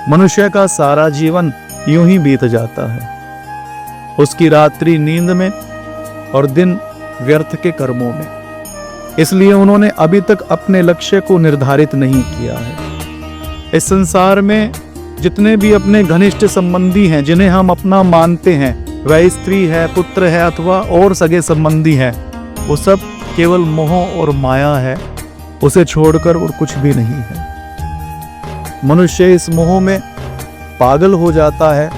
मनुष्य का सारा जीवन यूं ही बीत जाता है, उसकी रात्रि नींद में और दिन व्यर्थ के कर्मों में। इसलिए उन्होंने अभी तक अपने लक्ष्य को निर्धारित नहीं किया है। इस संसार में जितने भी अपने घनिष्ठ संबंधी हैं, जिन्हें हम अपना मानते हैं, वह स्त्री है, पुत्र है अथवा और सगे संबंधी हैं, वो सब केवल मोह और माया है, उसे छोड़कर और कुछ भी नहीं है। मनुष्य इस मोह में पागल हो जाता है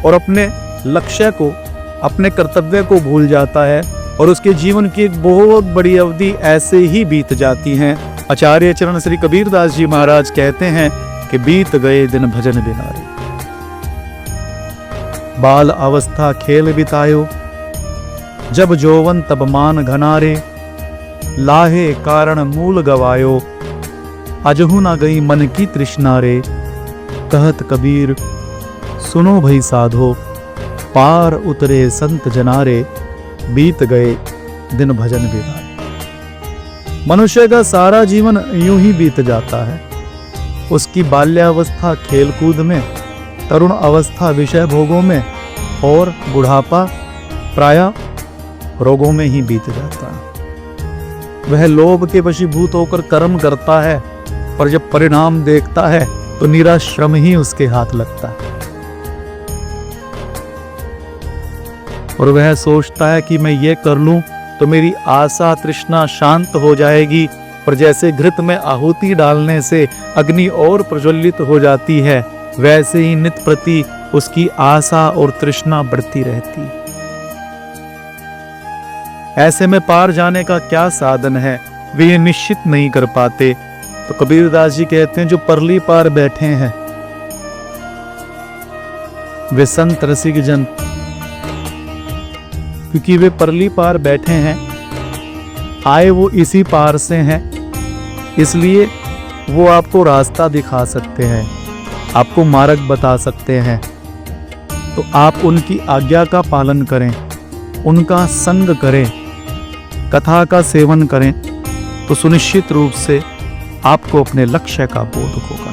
और अपने लक्ष्य को, अपने कर्तव्य को भूल जाता है और उसके जीवन की एक बहुत बड़ी अवधि ऐसे ही बीत जाती है। आचार्य चरण श्री कबीरदास जी महाराज कहते हैं कि बीत गए दिन भजन बिना रे। बाल अवस्था खेल बितायो, जब जौवन तब मान घनारे, लाहे कारण मूल गवायो, अजहु ना गई मन की तृष्णा रे। कहत कबीर सुनो भई साधो, पार उतरे संत जनारे, बीत गए दिन भजन बिना। मनुष्य का सारा जीवन यूं ही बीत जाता है। उसकी बाल्यावस्था खेलकूद में, तरुण अवस्था विषय भोगों में और बुढ़ापा प्रायः रोगों में ही बीत जाता है। वह लोभ के वशीभूत होकर कर्म करता है, पर जब परिणाम देखता है तो निरा श्रम ही उसके हाथ लगता है और वह सोचता है कि मैं ये कर लूं तो मेरी आशा तृष्णा शांत हो जाएगी। पर जैसे घृत में आहुति डालने से अग्नि और प्रज्वलित हो जाती है, वैसे ही नित प्रति उसकी आशा और तृष्णा बढ़ती रहती। ऐसे में पार जाने का क्या साधन है, वे ये निश्चित नहीं कर पाते। तो कबीरदास जी कहते हैं, जो परली पार बैठे हैं वे संत रसिक जन, क्योंकि वे परली पार बैठे हैं, आए वो इसी पार से हैं, इसलिए वो आपको रास्ता दिखा सकते हैं, आपको मार्ग बता सकते हैं। तो आप उनकी आज्ञा का पालन करें, उनका संग करें, कथा का सेवन करें, तो सुनिश्चित रूप से आपको अपने लक्ष्य का बोध होगा।